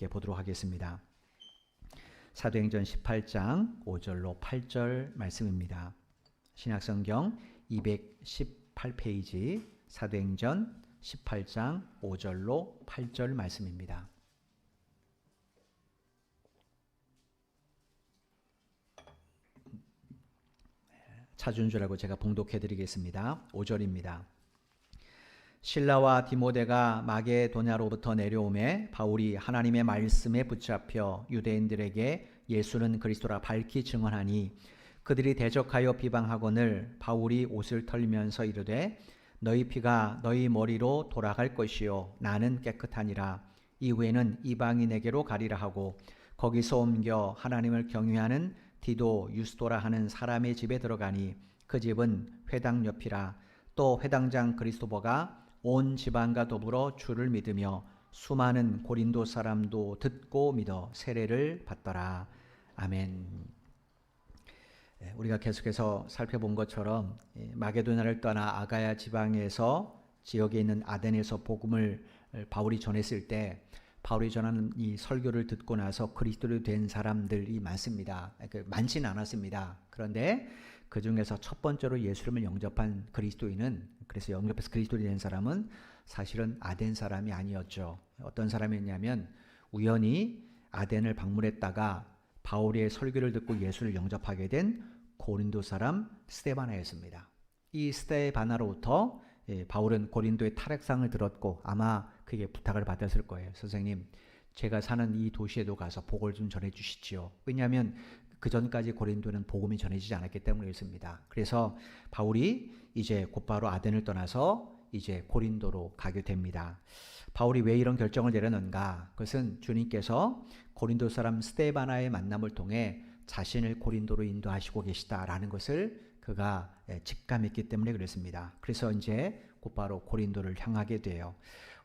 함께 보도록 하겠습니다. 사도행전 18장 5절로 8절 말씀입니다. 신약성경 218페이지 사도행전 18장 5절로 8절 말씀입니다. 찾은 줄 알고 제가 봉독해 드리겠습니다. 5절입니다. 실라와 디모데가 마게도냐로부터 내려오매 바울이 하나님의 말씀에 붙잡혀 유대인들에게 예수는 그리스도라 밝히 증언하니 그들이 대적하여 비방하거늘 바울이 옷을 털면서 이르되 너희 피가 너희 머리로 돌아갈 것이요 나는 깨끗하니라. 이후에는 이방인에게로 가리라 하고 거기서 옮겨 하나님을 경외하는 디도 유스도라 하는 사람의 집에 들어가니 그 집은 회당 옆이라. 또 회당장 그리스도버가 온 지방과 더불어 주를 믿으며 수많은 고린도 사람도 듣고 믿어 세례를 받더라. 아멘. 우리가 계속해서 살펴본 것처럼 마게도냐를 떠나 아가야 지방에서 지역에 있는 아덴에서 복음을 바울이 전했을 때 바울이 전하는 이 설교를 듣고 나서 그리스도로 된 사람들이 많습니다. 많지는 않았습니다. 그런데 그 중에서 첫 번째로 예수님을 영접한 그리스도인은, 그래서 영접해서 그리스도인이 된 사람은 사실은 아덴 사람이 아니었죠. 어떤 사람이었냐면 우연히 아덴을 방문했다가 바울의 설교를 듣고 예수를 영접하게 된 고린도 사람 스데바나였습니다. 이 스데바나로부터 바울은 고린도의 탈핵상을 들었고 아마 그게 부탁을 받았을 거예요. 선생님, 제가 사는 이 도시에도 가서 복을 좀 전해주시지요. 왜냐하면 그 전까지 고린도는 복음이 전해지지 않았기 때문이었습니다. 그래서 바울이 이제 곧바로 아덴을 떠나서 이제 고린도로 가게 됩니다. 바울이 왜 이런 결정을 내렸는가? 그것은 주님께서 고린도 사람 스데바나의 만남을 통해 자신을 고린도로 인도하시고 계시다라는 것을 그가 직감했기 때문에 그랬습니다. 그래서 이제 곧바로 고린도를 향하게 돼요.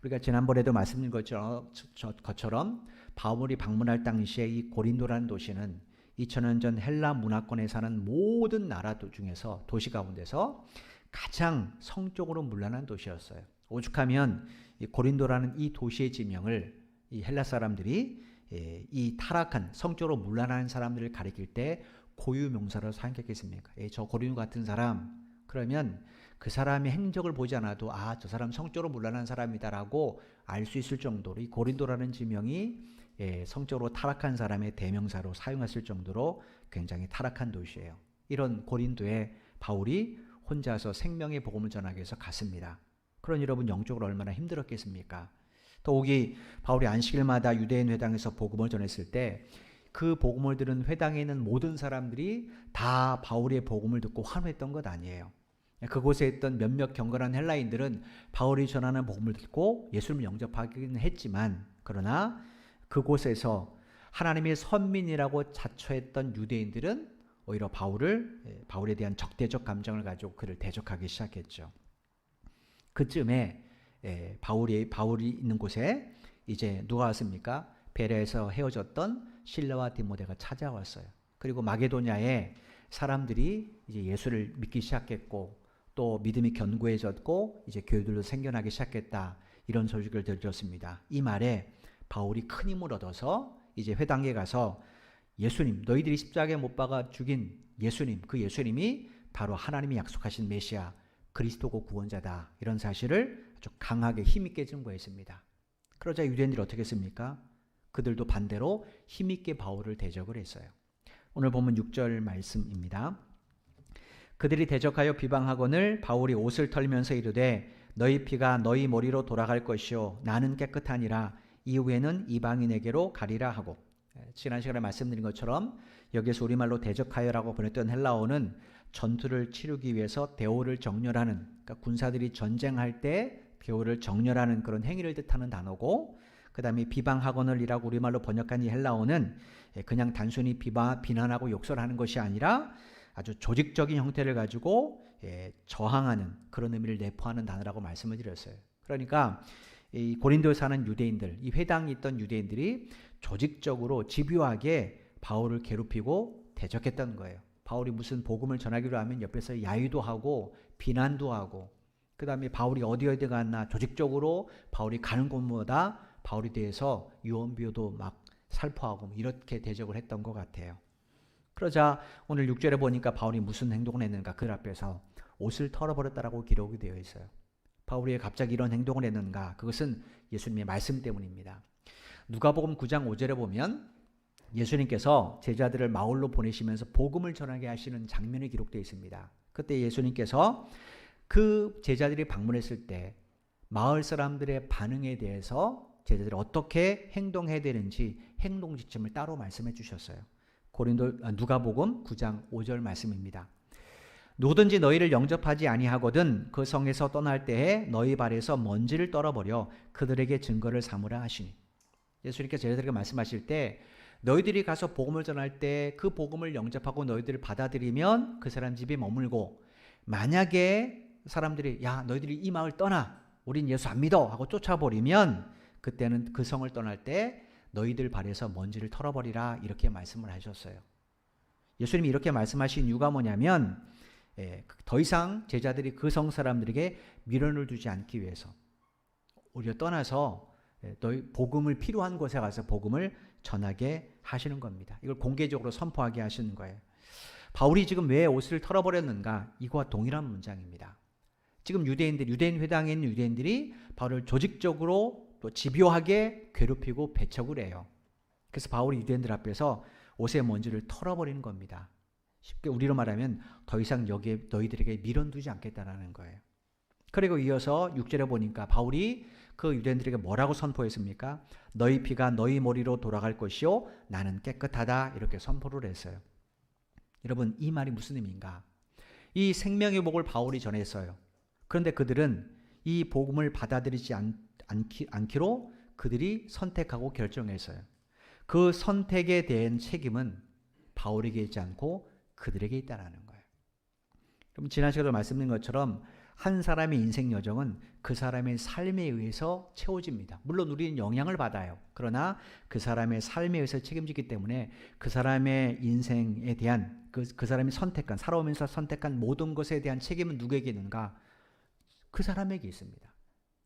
우리가 지난번에도 말씀드린 것처럼 바울이 방문할 당시에 이 고린도라는 도시는 2000년 전 헬라 문화권에 사는 모든 나라 중에서 도시 가운데서 가장 성적으로 문란한 도시였어요. 오죽하면 이 고린도라는 이 도시의 지명을 이 헬라 사람들이 이 타락한 성적으로 문란한 사람들을 가리킬 때 고유명사로 사용했겠습니까? 저 고린도 같은 사람, 그러면 그 사람의 행적을 보지 않아도 저 사람 성적으로 문란한 사람이다라고 알 수 있을 정도로 이 고린도라는 지명이 성적으로 타락한 사람의 대명사로 사용했을 정도로 굉장히 타락한 도시예요. 이런 고린도에 바울이 혼자서 생명의 복음을 전하기 위해서 갔습니다. 그런 여러분 영적으로 얼마나 힘들었겠습니까? 더욱이 바울이 안식일마다 유대인 회당에서 복음을 전했을 때 그 복음을 들은 회당에 있는 모든 사람들이 다 바울의 복음을 듣고 환호했던 것 아니에요. 그곳에 있던 몇몇 경건한 헬라인들은 바울이 전하는 복음을 듣고 예수님을 영접하기는 했지만, 그러나 그곳에서 하나님의 선민이라고 자처했던 유대인들은 오히려 바울에 대한 적대적 감정을 가지고 그를 대적하기 시작했죠. 그쯤에 바울이 있는 곳에 이제 누가 왔습니까? 베레에서 헤어졌던 실라와 디모데가 찾아왔어요. 그리고 마게도냐에 사람들이 이제 예수를 믿기 시작했고 또 믿음이 견고해졌고 이제 교회들도 생겨나기 시작했다, 이런 소식을 들었습니다. 이 말에 바울이 큰 힘을 얻어서 이제 회당에 가서 예수님, 너희들이 십자가에 못 박아 죽인 예수님, 그 예수님이 바로 하나님이 약속하신 메시아 그리스도고 구원자다, 이런 사실을 아주 강하게 힘있게 증거했습니다. 그러자 유대인들이 어떻게 했습니까? 그들도 반대로 힘있게 바울을 대적을 했어요. 오늘 보면 6절 말씀입니다. 그들이 대적하여 비방하거늘 바울이 옷을 털면서 이르되 너희 피가 너희 머리로 돌아갈 것이요 나는 깨끗하니라. 이후에는 이방인에게로 가리라 하고. 지난 시간에 말씀드린 것처럼 여기서 우리말로 대적하여라고 번역된 헬라어는 전투를 치르기 위해서 대오를 정렬하는, 그러니까 군사들이 전쟁할 때 대오를 정렬하는 그런 행위를 뜻하는 단어고, 그 다음에 비방하거늘이라고 우리말로 번역한 이 헬라어는 그냥 단순히 비난하고 욕설하는 것이 아니라 아주 조직적인 형태를 가지고 저항하는 그런 의미를 내포하는 단어라고 말씀을 드렸어요. 그러니까 이 고린도에 사는 유대인들, 이 회당에 있던 유대인들이 조직적으로 집요하게 바울을 괴롭히고 대적했던 거예요. 바울이 무슨 복음을 전하기로 하면 옆에서 야유도 하고 비난도 하고, 그 다음에 바울이 어디 갔나 조직적으로 바울이 가는 곳마다 바울에 대해서 유언비어도 막 살포하고 이렇게 대적을 했던 것 같아요. 그러자 오늘 6절에 보니까 바울이 무슨 행동을 했는가? 그 앞에서 옷을 털어버렸다라고 기록이 되어 있어요. 바울이 왜 갑자기 이런 행동을 했는가? 그것은 예수님의 말씀 때문입니다. 누가복음 9장 5절에 보면 예수님께서 제자들을 마을로 보내시면서 복음을 전하게 하시는 장면이 기록되어 있습니다. 그때 예수님께서 그 제자들이 방문했을 때 마을 사람들의 반응에 대해서 제자들이 어떻게 행동해야 되는지 행동 지침을 따로 말씀해 주셨어요. 누가복음 9장 5절 말씀입니다. 누구든지 너희를 영접하지 아니하거든 그 성에서 떠날 때에 너희 발에서 먼지를 떨어버려 그들에게 증거를 삼으라 하시니. 예수님께서 제자들에게 말씀하실 때 너희들이 가서 복음을 전할 때 그 복음을 영접하고 너희들을 받아들이면 그 사람 집에 머물고, 만약에 사람들이 야 너희들이 이 마을 떠나 우린 예수 안 믿어 하고 쫓아버리면 그때는 그 성을 떠날 때 너희들 발에서 먼지를 털어버리라 이렇게 말씀을 하셨어요. 예수님이 이렇게 말씀하신 이유가 뭐냐면 더 이상 제자들이 그 성 사람들에게 미련을 두지 않기 위해서 오히려 떠나서 너희 복음을 필요한 곳에 가서 복음을 전하게 하시는 겁니다. 이걸 공개적으로 선포하게 하시는 거예요. 바울이 지금 왜 옷을 털어버렸는가? 이거와 동일한 문장입니다. 지금 유대인 회당에 있는 유대인들이 바울을 조직적으로 또 집요하게 괴롭히고 배척을 해요. 그래서 바울이 유대인들 앞에서 옷의 먼지를 털어버리는 겁니다. 쉽게 우리로 말하면 더 이상 여기에 너희들에게 미련 두지 않겠다라는 거예요. 그리고 이어서 6절에 보니까 바울이 그 유대인들에게 뭐라고 선포했습니까? 너희 피가 너희 머리로 돌아갈 것이요 나는 깨끗하다 이렇게 선포를 했어요. 여러분 이 말이 무슨 의미인가? 이 생명의 복을 바울이 전했어요. 그런데 그들은 이 복음을 받아들이지 않기로 그들이 선택하고 결정했어요. 그 선택에 대한 책임은 바울에게 있지 않고 그들에게 있다는 거예요. 그럼 지난 시간에도 말씀드린 것처럼 한 사람의 인생 여정은 그 사람의 삶에 의해서 채워집니다. 물론 우리는 영향을 받아요. 그러나 그 사람의 삶에 의해서 책임지기 때문에 그 사람의 인생에 대한 그 사람이 살아오면서 선택한 모든 것에 대한 책임은 누구에게 있는가? 그 사람에게 있습니다.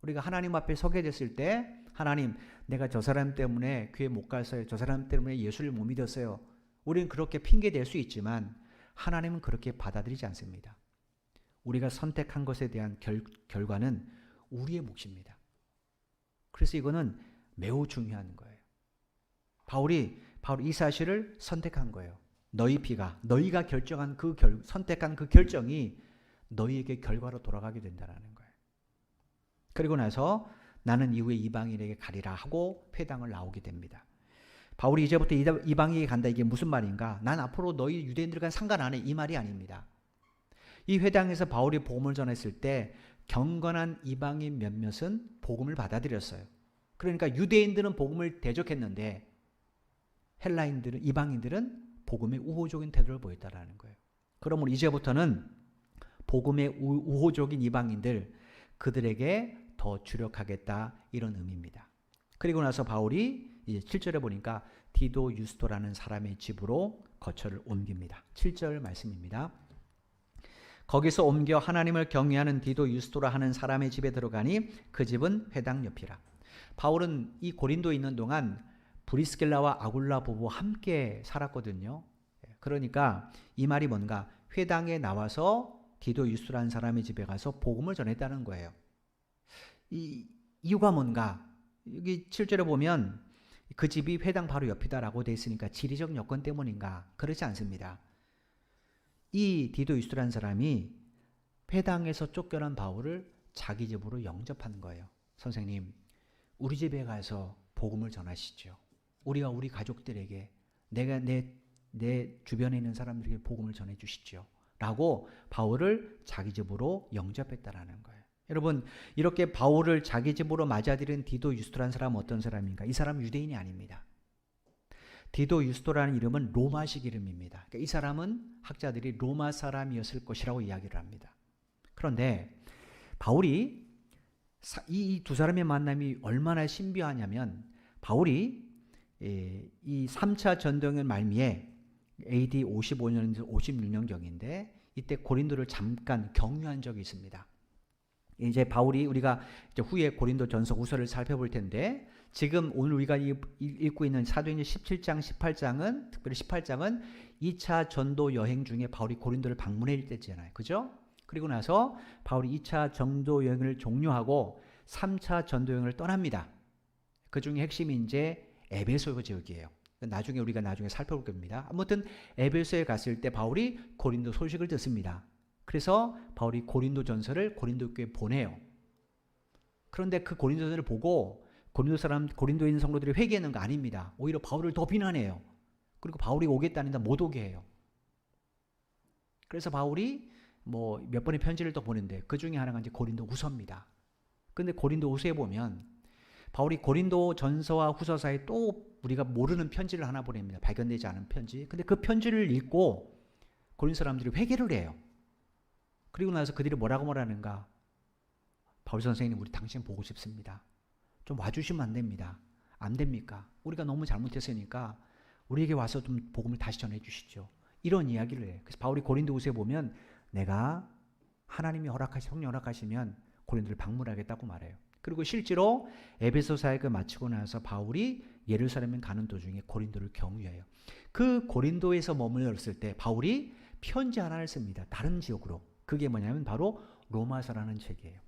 우리가 하나님 앞에 서게 됐을 때 하나님 내가 저 사람 때문에 교회 못 갔어요. 저 사람 때문에 예수를 못 믿었어요. 우리는 그렇게 핑계 댈 수 있지만 하나님은 그렇게 받아들이지 않습니다. 우리가 선택한 것에 대한 결과는 우리의 몫입니다. 그래서 이거는 매우 중요한 거예요. 바울이 이 사실을 선택한 거예요. 너희 피가 너희가 결정한 선택한 그 결정이 너희에게 결과로 돌아가게 된다는 거예요. 그리고 나서 나는 이후에 이방인에게 가리라 하고 회당을 나오게 됩니다. 바울이 이제부터 이방인에게 간다 이게 무슨 말인가? 난 앞으로 너희 유대인들과 상관 안 해 이 말이 아닙니다. 이 회당에서 바울이 복음을 전했을 때 경건한 이방인 몇몇은 복음을 받아들였어요. 그러니까 유대인들은 복음을 대적했는데 이방인들은 복음에 우호적인 태도를 보였다라는 거예요. 그러므로 이제부터는 복음에 우호적인 이방인들 그들에게 더 주력하겠다 이런 의미입니다. 그리고 나서 바울이 이제 7절에 보니까 디도 유스토라는 사람의 집으로 거처를 옮깁니다. 7절 말씀입니다. 거기서 옮겨 하나님을 경외하는 디도 유스토라 하는 사람의 집에 들어가니 그 집은 회당 옆이라. 바울은 이 고린도에 있는 동안 브리스길라와 아굴라 부부와 함께 살았거든요. 그러니까 이 말이 뭔가 회당에 나와서 디도 유스토라는 사람의 집에 가서 복음을 전했다는 거예요. 이 이유가 뭔가? 여기 7절에 보면 그 집이 회당 바로 옆이다라고 되어 있으니까 지리적 여건 때문인가? 그렇지 않습니다. 이 디도 유스토라는 사람이 회당에서 쫓겨난 바울을 자기 집으로 영접한 거예요. 선생님, 우리 집에 가서 복음을 전하시죠. 우리와 우리 가족들에게 내가 내 주변에 있는 사람들에게 복음을 전해 주시죠. 라고 바울을 자기 집으로 영접했다라는 거예요. 여러분, 이렇게 바울을 자기 집으로 맞아들인 디도 유스토라는 사람은 어떤 사람인가? 이 사람은 유대인이 아닙니다. 디도 유스토라는 이름은 로마식 이름입니다. 그러니까 이 사람은 학자들이 로마 사람이었을 것이라고 이야기를 합니다. 그런데 바울이 이 두 사람의 만남이 얼마나 신비하냐면 바울이 이 3차 전도의 말미에 AD 55년에서 56년경인데 이때 고린도를 잠깐 경유한 적이 있습니다. 이제 바울이 우리가 이제 후에 고린도 전서 후서를 살펴볼 텐데 지금 오늘 우리가 읽고 있는 사도행전 17장, 18장은 특별히 18장은 2차 전도 여행 중에 바울이 고린도를 방문할 때잖아요. 그죠? 그리고 나서 바울이 2차 전도 여행을 종료하고 3차 전도 여행을 떠납니다. 그 중에 핵심이 이제 에베소 지역이에요. 나중에 우리가 나중에 살펴볼 겁니다. 아무튼 에베소에 갔을 때 바울이 고린도 소식을 듣습니다. 그래서 바울이 고린도 전서를 고린도 교회에 보내요. 그런데 그 고린도 전서를 보고 고린도에 있는 성도들이 회개하는 거 아닙니다. 오히려 바울을 더 비난해요. 그리고 바울이 오겠다는데 못 오게 해요. 그래서 바울이 몇 번의 편지를 또 보는데 그 중에 하나가 이제 고린도 후서입니다. 근데 고린도 후서에 보면 바울이 고린도 전서와 후서 사이에 또 우리가 모르는 편지를 하나 보냅니다. 발견되지 않은 편지. 근데 그 편지를 읽고 고린도 사람들이 회개를 해요. 그리고 나서 그들이 뭐라고 말하는가? 바울 선생님, 우리 당신 보고 싶습니다. 좀 와주시면 안 됩니다. 안 됩니까? 우리가 너무 잘못했으니까 우리에게 와서 좀 복음을 다시 전해 주시죠. 이런 이야기를 해요. 그래서 바울이 고린도 후서에 보면 내가 하나님이 성령 허락하시면 고린도를 방문하겠다고 말해요. 그리고 실제로 에베소 사역을 마치고 나서 바울이 예루살렘에 가는 도중에 고린도를 경유해요. 그 고린도에서 머물렀을 때 바울이 편지 하나를 씁니다. 다른 지역으로. 그게 뭐냐면 바로 로마서라는 책이에요.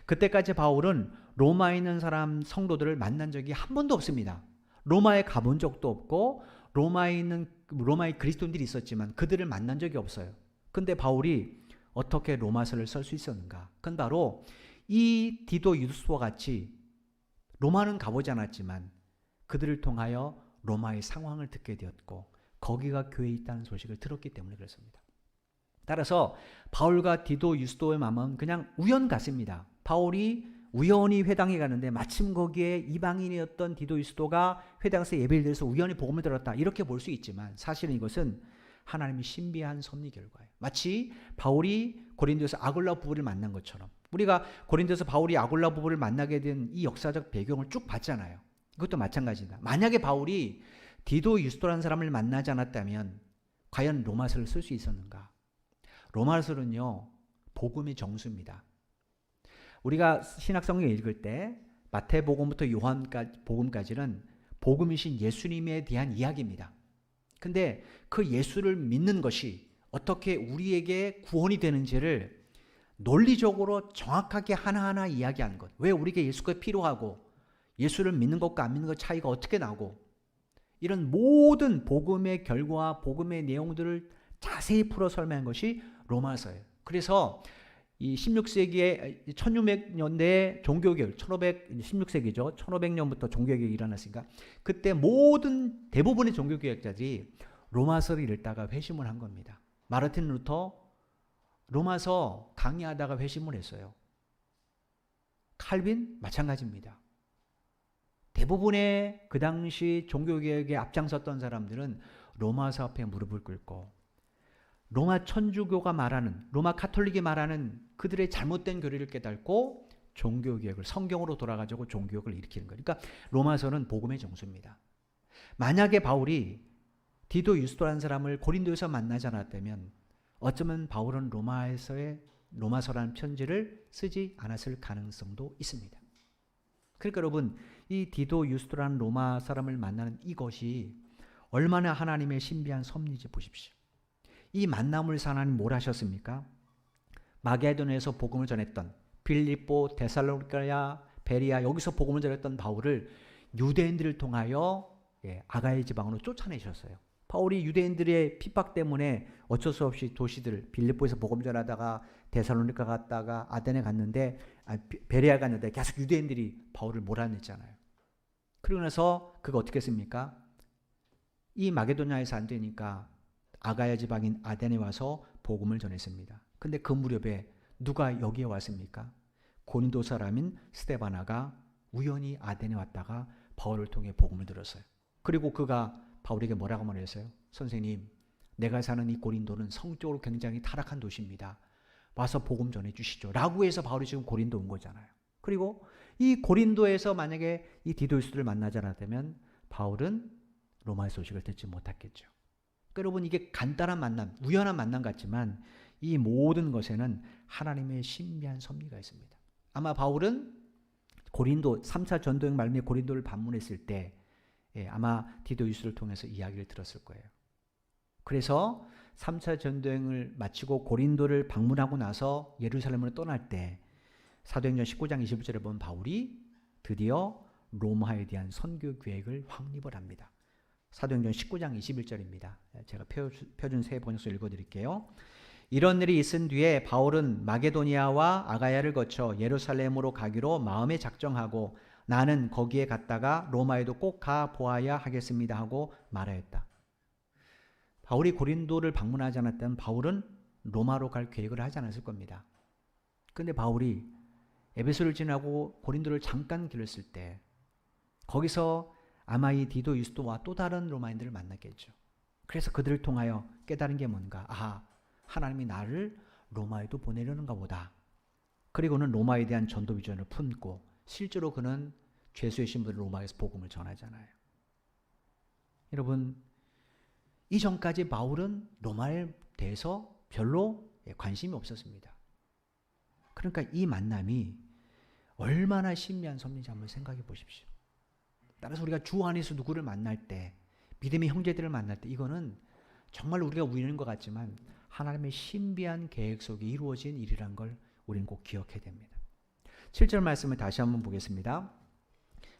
그때까지 바울은 로마에 있는 성도들을 만난 적이 한 번도 없습니다. 로마에 가본 적도 없고 로마에 그리스도인들이 있었지만 그들을 만난 적이 없어요. 근데 바울이 어떻게 로마서를 쓸 수 있었는가? 그건 바로 이 디도 유스도와 같이 로마는 가보지 않았지만 그들을 통하여 로마의 상황을 듣게 되었고 거기가 교회에 있다는 소식을 들었기 때문에 그렇습니다. 따라서 바울과 디도 유스도의 마음은 그냥 우연 같습니다. 바울이 우연히 회당에 가는데 마침 거기에 이방인이었던 디도 유스도가 회당에서 예배를 드려서 우연히 복음을 들었다. 이렇게 볼 수 있지만 사실은 이것은 하나님의 신비한 섭리 결과예요. 마치 바울이 고린도에서 아굴라 부부를 만난 것처럼 우리가 고린도에서 바울이 아굴라 부부를 만나게 된 이 역사적 배경을 쭉 봤잖아요. 이것도 마찬가지입니다. 만약에 바울이 디도 유스도라는 사람을 만나지 않았다면 과연 로마서를 쓸 수 있었는가? 로마서는요, 복음의 정수입니다. 우리가 신약성경 읽을 때 마태복음부터 요한복음까지는 복음이신 예수님에 대한 이야기입니다. 근데 그 예수를 믿는 것이 어떻게 우리에게 구원이 되는지를 논리적으로 정확하게 하나하나 이야기하는 것. 왜 우리에게 예수가 필요하고 예수를 믿는 것과 안 믿는 것 차이가 어떻게 나고 이런 모든 복음의 결과, 복음의 내용들을 자세히 풀어 설명한 것이 로마서예요. 그래서 이 16세기에 1600년대 종교개혁, 16세기죠. 1500년부터 종교개혁이 일어났으니까 그때 대부분의 종교개혁자들이 로마서를 읽다가 회심을 한 겁니다. 마르틴 루터 로마서 강의하다가 회심을 했어요. 칼빈 마찬가지입니다. 대부분의 그 당시 종교개혁에 앞장섰던 사람들은 로마서 앞에 무릎을 꿇고 로마 천주교가 말하는, 로마 카톨릭이 말하는 그들의 잘못된 교리를 깨닫고 종교개혁을, 성경으로 돌아가지고 종교개혁을 일으키는 거예요. 그러니까 로마서는 복음의 정수입니다. 만약에 바울이 디도 유스도라는 사람을 고린도에서 만나지 않았다면 어쩌면 바울은 로마서라는 편지를 쓰지 않았을 가능성도 있습니다. 그러니까 여러분, 이 디도 유스도라는 로마 사람을 만나는 이것이 얼마나 하나님의 신비한 섭리인지 보십시오. 이 만남을 위해서 하나님 뭘 하셨습니까? 마게도냐에서 복음을 전했던 빌립보, 데살로니가, 베리아 여기서 복음을 전했던 바울을 유대인들을 통하여 아가야 지방으로 쫓아내셨어요. 바울이 유대인들의 핍박 때문에 어쩔 수 없이 도시들 빌립보에서 복음 전하다가 데살로니가 갔다가 아데네 갔는데 베레아 갔는데 계속 유대인들이 바울을 몰아냈잖아요. 그러고 나서 그가 어떻게 했습니까? 이 마게도냐에서 안 되니까 아가야 지방인 아데네 와서 복음을 전했습니다. 근데 그 무렵에 누가 여기에 왔습니까? 고린도 사람인 스데바나가 우연히 아데네 왔다가 바울을 통해 복음을 들었어요. 그리고 그가 바울에게 뭐라고 말했어요? 선생님, 내가 사는 이 고린도는 성적으로 굉장히 타락한 도시입니다. 와서 복음 전해 주시죠. 라고 해서 바울이 지금 고린도 온 거잖아요. 그리고 이 고린도에서 만약에 이 디도 유스도를 만나지 않았다면 바울은 로마의 소식을 듣지 못했겠죠. 여러분, 이게 간단한 만남, 우연한 만남 같지만 이 모든 것에는 하나님의 신비한 섭리가 있습니다. 아마 바울은 고린도 3차 전도여행 말미에 고린도를 방문했을 때 아마 디도 유스를 통해서 이야기를 들었을 거예요. 그래서 3차 전도여행을 마치고 고린도를 방문하고 나서 예루살렘으로 떠날 때 사도행전 19장 21절에 보면 바울이 드디어 로마에 대한 선교 계획을 확립을 합니다. 사도행전 19장 21절입니다. 제가 표준 새 번역서 읽어드릴게요. 이런 일이 있은 뒤에 바울은 마게도니아와 아가야를 거쳐 예루살렘으로 가기로 마음에 작정하고 나는 거기에 갔다가 로마에도 꼭 가 보아야 하겠습니다 하고 말하였다. 바울이 고린도를 방문하지 않았다면 바울은 로마로 갈 계획을 하지 않았을 겁니다. 그런데 바울이 에베소를 지나고 고린도를 잠깐 길렀을 때 거기서 아마 이 디도 유스도와 또 다른 로마인들을 만났겠죠. 그래서 그들을 통하여 깨달은 게 뭔가? 하나님이 나를 로마에도 보내려는가 보다. 그리고는 로마에 대한 전도 비전을 품고 실제로 그는 죄수의 신분으로 로마에서 복음을 전하잖아요. 여러분, 이전까지 바울은 로마에 대해서 별로 관심이 없었습니다. 그러니까 이 만남이 얼마나 신비한 섭리인지 한번 생각해 보십시오. 따라서 우리가 주 안에서 누구를 만날 때, 믿음의 형제들을 만날 때 이거는 정말 우리가 우기는 것 같지만 하나님의 신비한 계획 속에 이루어진 일이란 걸 우리는 꼭 기억해야 됩니다. 7절 말씀을 다시 한번 보겠습니다.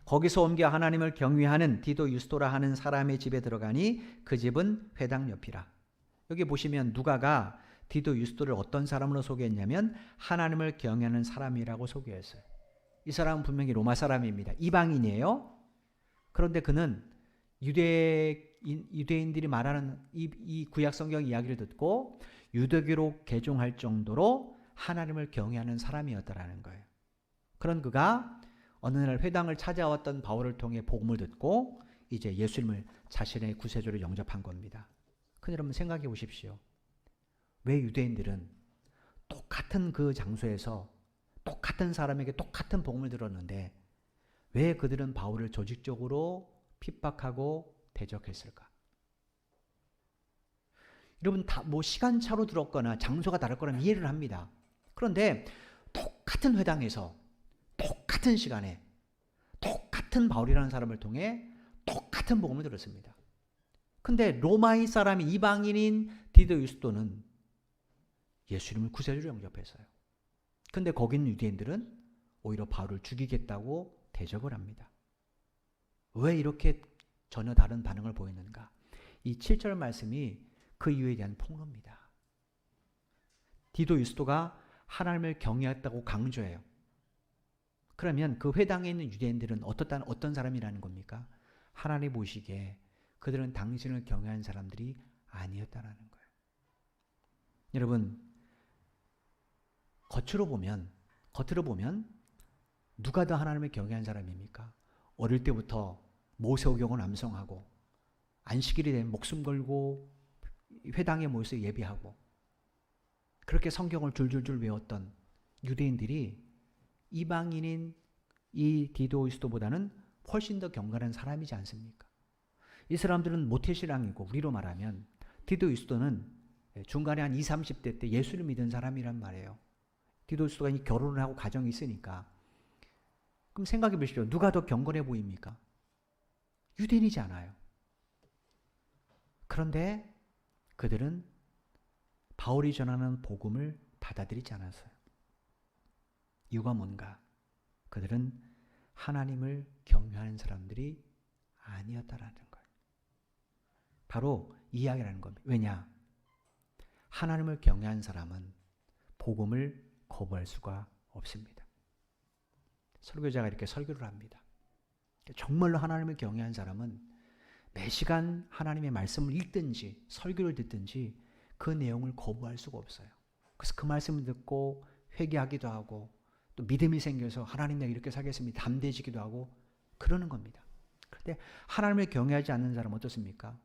거기서 옮겨 하나님을 경외하는 디도 유스도라 하는 사람의 집에 들어가니 그 집은 회당 옆이라. 여기 보시면 누가가 디도 유스도를 어떤 사람으로 소개했냐면 하나님을 경외하는 사람이라고 소개했어요. 이 사람은 분명히 로마 사람입니다. 이방인이에요. 그런데 그는 유대인들이 말하는 이 구약 성경 이야기를 듣고 유대교로 개종할 정도로 하나님을 경외하는 사람이었다라는 거예요. 그런 그가 어느 날 회당을 찾아왔던 바울을 통해 복음을 듣고 이제 예수님을 자신의 구세주로 영접한 겁니다. 근데 여러분 생각해 보십시오. 왜 유대인들은 똑같은 그 장소에서 똑같은 사람에게 똑같은 복음을 들었는데 왜 그들은 바울을 조직적으로 핍박하고 대적했을까? 여러분 다 뭐 시간차로 들었거나 장소가 다를 거라면 이해를 합니다. 그런데 똑같은 회당에서 똑같은 시간에 똑같은 바울이라는 사람을 통해 똑같은 복음을 들었습니다. 근데 로마의 사람이 이방인인 디도 유스도는 예수님을 구세주로 영접했어요. 근데 거기 있는 유대인들은 오히려 바울을 죽이겠다고 대적을 합니다. 왜 이렇게 전혀 다른 반응을 보이는가? 이 7절 말씀이 그 이유에 대한 폭로입니다. 디도 유스도가 하나님을 경외했다고 강조해요. 그러면 그 회당에 있는 유대인들은 어떤 사람이라는 겁니까? 하나님 보시기에 그들은 당신을 경외한 사람들이 아니었다라는 거예요. 여러분, 겉으로 보면 누가 더 하나님을 경외한 사람입니까? 어릴 때부터 모세오경을 암송하고 안식일이 되면 목숨 걸고 회당에 모여서 예배하고 그렇게 성경을 줄줄줄 외웠던 유대인들이 이방인인 이 디도 유스도보다는 훨씬 더 경건한 사람이지 않습니까? 이 사람들은 모태신앙이고 우리로 말하면 디도 유스도는 중간에 한 20, 30대 때 예수를 믿은 사람이란 말이에요. 디도 유스도가 결혼을 하고 가정이 있으니까. 그럼 생각해 보십시오. 누가 더 경건해 보입니까? 유대인이지 않아요. 그런데 그들은 바울이 전하는 복음을 받아들이지 않았어요. 이유가 뭔가? 그들은 하나님을 경외하는 사람들이 아니었다라는 거예요. 바로 이 이야기라는 겁니다. 왜냐? 하나님을 경외하는 사람은 복음을 거부할 수가 없습니다. 설교자가 이렇게 설교를 합니다. 정말로 하나님을 경외하는 사람은 매 시간 하나님의 말씀을 읽든지 설교를 듣든지 그 내용을 거부할 수가 없어요. 그래서 그 말씀을 듣고 회개하기도 하고 또 믿음이 생겨서 하나님 내가 이렇게 살겠습니다. 담대해지기도 하고 그러는 겁니다. 그런데 하나님을 경외하지 않는 사람은 어떻습니까?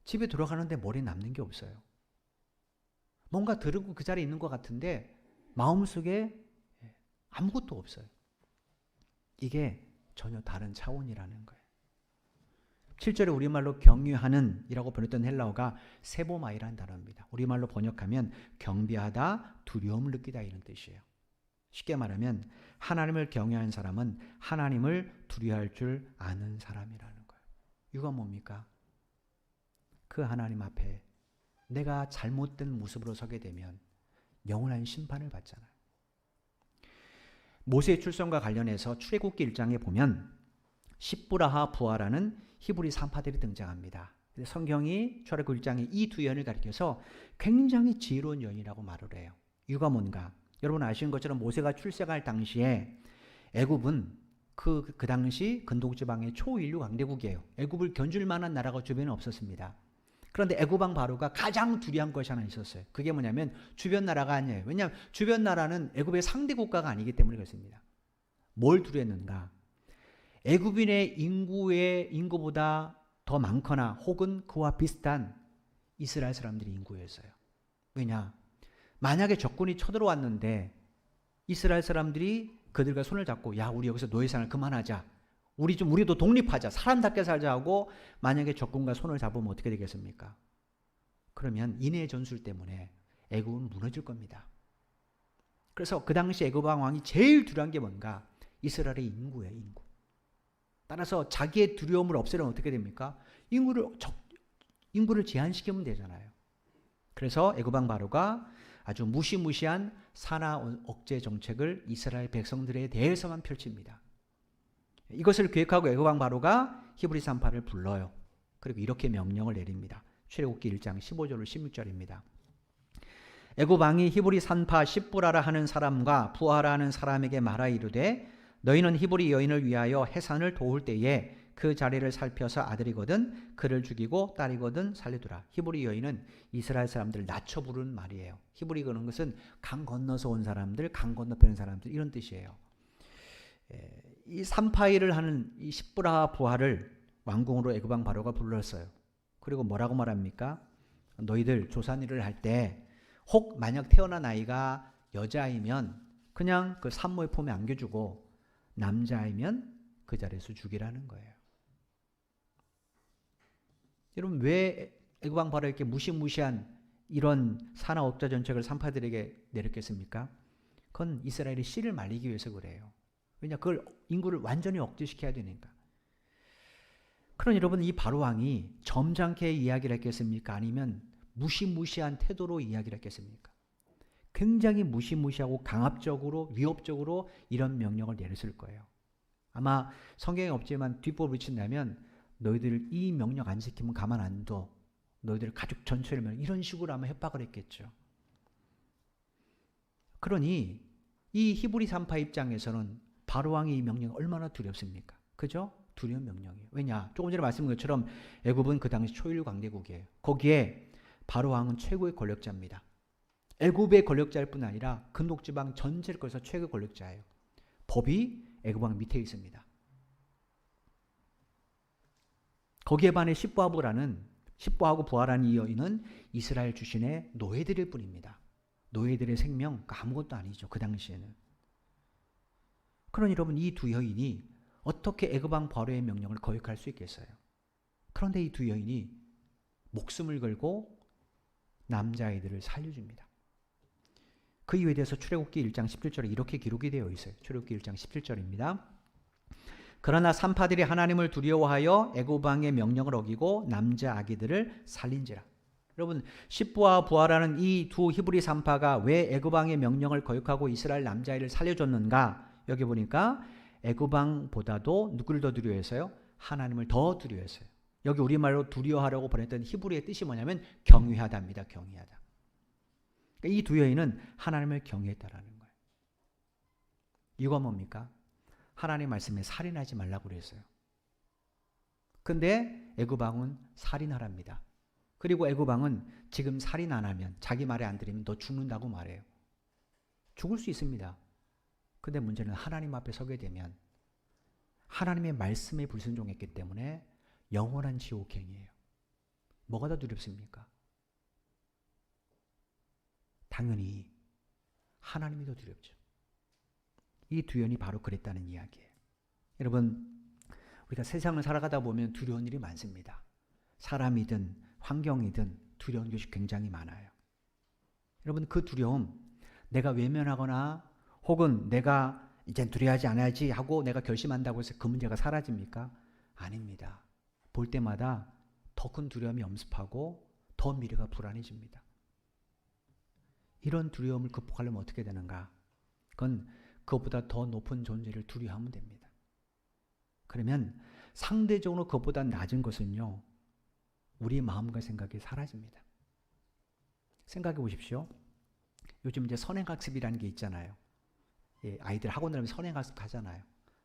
집에 들어가는데 머리에 남는 게 없어요. 뭔가 들고 그 자리에 있는 것 같은데 마음속에 아무것도 없어요. 이게 전혀 다른 차원이라는 거예요. 7절에 우리말로 경유하는 이라고 번역된 헬라어가 세보마이라는 단어입니다. 우리말로 번역하면 경비하다, 두려움을 느끼다 이런 뜻이에요. 쉽게 말하면 하나님을 경외하는 사람은 하나님을 두려워할 줄 아는 사람이라는 거예요. 이유가 뭡니까? 그 하나님 앞에 내가 잘못된 모습으로 서게 되면 영원한 심판을 받잖아요. 모세의 출생과 관련해서 출애굽기 1장에 보면 십부라하 부하라는 히브리 산파들이 등장합니다. 성경이 출애굽기 1장에 이 두 여인을 가리켜서 굉장히 지혜로운 여인이라고 말을 해요. 이유가 뭔가? 여러분 아시는 것처럼 모세가 출생할 당시에 애굽은 그 당시 근동지방의 초인류 강대국이에요. 애굽을 견줄 만한 나라가 주변에 없었습니다. 그런데 애굽 왕 바로가 가장 두려운 것이 하나 있었어요. 그게 뭐냐면 주변 나라가 아니에요. 왜냐하면 주변 나라는 애굽의 상대 국가가 아니기 때문에 그렇습니다. 뭘 두려웠는가? 애굽인의 인구보다 더 많거나 혹은 그와 비슷한 이스라엘 사람들이 인구였어요. 왜냐? 만약에 적군이 쳐들어왔는데 이스라엘 사람들이 그들과 손을 잡고 야 우리 여기서 노예생활 그만하자. 우리도 독립하자. 사람답게 살자 하고 만약에 적군과 손을 잡으면 어떻게 되겠습니까? 그러면 인해의 전술 때문에 애굽은 무너질 겁니다. 그래서 그 당시 애굽 왕이 제일 두려운 게 뭔가? 이스라엘의 인구예요. 인구. 따라서 자기의 두려움을 없애려면 어떻게 됩니까? 인구를 제한시키면 되잖아요. 그래서 애굽 왕 바로가 아주 무시무시한 산하 억제 정책을 이스라엘 백성들에 대해서만 펼칩니다. 이것을 기획하고 애굽 왕 바로가 히브리 산파를 불러요. 그리고 이렇게 명령을 내립니다. 출애굽기 1장 15절 16절입니다. 애굽 왕이 히브리 산파 십부라라 하는 사람과 부하라 하는 사람에게 말하 이르되 너희는 히브리 여인을 위하여 해산을 도울 때에 그 자리를 살펴서 아들이거든 그를 죽이고 딸이거든 살려두라. 히브리 여인은 이스라엘 사람들을 낮춰 부르는 말이에요. 히브리 그런 것은 강 건너서 온 사람들, 강 건너편 사람들 이런 뜻이에요. 이 산파일을 하는 이 십부라 부하를 왕궁으로 애굽 왕 바로가 불렀어요. 그리고 뭐라고 말합니까? 너희들 조산일을 할 때 혹 만약 태어난 아이가 여자이면 그냥 그 산모의 품에 안겨주고 남자이면 그 자리에서 죽이라는 거예요. 여러분 왜 애굽 왕 바로 이렇게 무시무시한 이런 산하 억제 정책을 산파들에게 내렸겠습니까? 그건 이스라엘이 씨를 말리기 위해서 그래요. 왜냐 그걸 인구를 완전히 억제시켜야 되니까. 그럼 여러분 이 바로 왕이 점잖게 이야기를 했겠습니까? 아니면 무시무시한 태도로 이야기를 했겠습니까? 굉장히 무시무시하고 강압적으로 위협적으로 이런 명령을 내렸을 거예요. 아마 성경에 없지만 뒷부분을 친다면 너희들 이 명령 안 지키면 가만 안 둬. 너희들 가족 전체를 이런 식으로 아마 협박을 했겠죠. 그러니 이 히브리 산파 입장에서는 바로 왕의 이 명령이 얼마나 두렵습니까? 그죠? 두려운 명령이에요. 왜냐? 조금 전에 말씀드린 것처럼 애굽은 그 당시 초인류 강대국이에요. 거기에 바로 왕은 최고의 권력자입니다. 애굽의 권력자일 뿐 아니라 근동지방 전체를 거쳐서 최고의 권력자예요. 법이 애굽 왕 밑에 있습니다. 거기에 반해 십부하고 부하라는 이 여인은 이스라엘 출신의 노예들일 뿐입니다. 노예들의 생명 아무것도 아니죠. 그 당시에는. 그러니 여러분 이 두 여인이 어떻게 애굽 왕 바로의 명령을 거역할 수 있겠어요? 그런데 이 두 여인이 목숨을 걸고 남자아이들을 살려줍니다. 그 이유에 대해서 출애굽기 1장 17절에 이렇게 기록이 되어 있어요. 출애굽기 1장 17절입니다. 그러나 산파들이 하나님을 두려워하여 애굽 왕의 명령을 어기고 남자 아기들을 살린지라. 여러분 십부와 부하라는 이 두 히브리 산파가 왜 애굽 왕의 명령을 거역하고 이스라엘 남자아이를 살려줬는가? 여기 보니까 애굽 왕보다도 누구를 더 두려워했어요? 하나님을 더 두려워했어요. 여기 우리말로 두려워하려고 번역된 히브리의 뜻이 뭐냐면 경외하다입니다. 경외하다. 그러니까 이 두 여인은 하나님을 경외했다라는 거예요. 이유가 뭡니까? 하나님 말씀에 살인하지 말라고 그랬어요. 근데 애굽 왕은 살인하랍니다. 그리고 애굽 왕은 지금 살인 안 하면 자기 말에 안 들으면 너 죽는다고 말해요. 죽을 수 있습니다. 근데 문제는 하나님 앞에 서게 되면 하나님의 말씀에 불순종했기 때문에 영원한 지옥행이에요. 뭐가 더 두렵습니까? 당연히 하나님이 더 두렵죠. 이 두 여인이 바로 그랬다는 이야기예요. 여러분 우리가 세상을 살아가다 보면 두려운 일이 많습니다. 사람이든 환경이든 두려운 것이 굉장히 많아요. 여러분 그 두려움 내가 외면하거나 혹은 내가 이제 두려워하지 않아야지 하고 내가 결심한다고 해서 그 문제가 사라집니까? 아닙니다. 볼 때마다 더 큰 두려움이 엄습하고 더 미래가 불안해집니다. 이런 두려움을 극복하려면 어떻게 되는가? 그건 그것보다 더 높은 존재를 두려워하면 됩니다. 그러면 상대적으로 그것보다 낮은 것은요, 우리 마음과 생각이 사라집니다. 생각해 보십시오. 요즘 이제 선행학습이라는 게 있잖아요. 예, 아이들 학원 다니면 선행학습 하잖아요.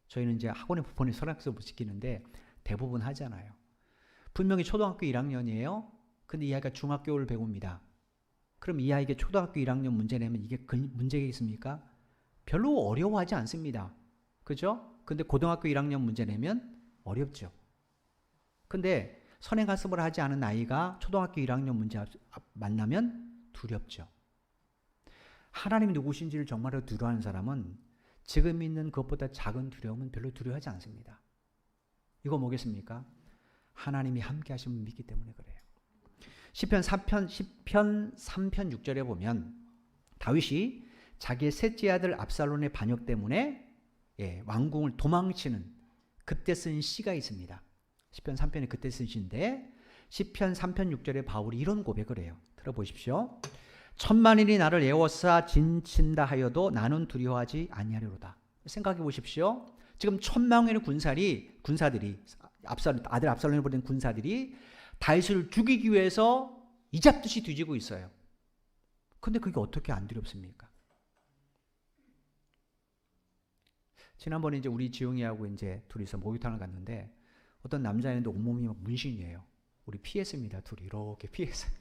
저희는 이제 학원에 보내서 선행학습을 시키는데 대부분 하잖아요. 분명히 초등학교 1학년이에요. 근데 이 아이가 중학교를 배웁니다. 그럼 이 아이에게 초등학교 1학년 문제 내면 이게 문제겠습니까? 별로 어려워하지 않습니다. 그죠? 근데 고등학교 1학년 문제 내면 어렵죠. 근데 선행학습을 하지 않은 아이가 초등학교 1학년 문제 만나면 두렵죠. 하나님이 누구신지를 정말로 두려워하는 사람은 지금 있는 것보다 작은 두려움은 별로 두려워하지 않습니다. 이거 뭐겠습니까? 하나님이 함께 하시면 믿기 때문에 그래요. 시편 3편 6절에 보면 다윗이 자기의 셋째 아들 압살롬의 반역 때문에 왕궁을 도망치는 그때 쓴 시가 있습니다. 시편 3편에 그때 쓴 시인데 시편 3편 6절에 바울이 이런 고백을 해요. 들어보십시오. 천만인이 나를 애워싸 진친다 하여도 나는 두려워하지 아니하리로다. 생각해 보십시오. 지금 1000명의 군사들이 아들 압살롬을 보낸 군사들이 다윗을 죽이기 위해서 이잡듯이 뒤지고 있어요. 근데 그게 어떻게 안 두렵습니까? 지난번에 이제 우리 지용이하고 이제 둘이서 목욕탕을 갔는데 어떤 남자애인데 온몸이 막 문신이에요. 우리 피했습니다. 둘이 이렇게 피했어요.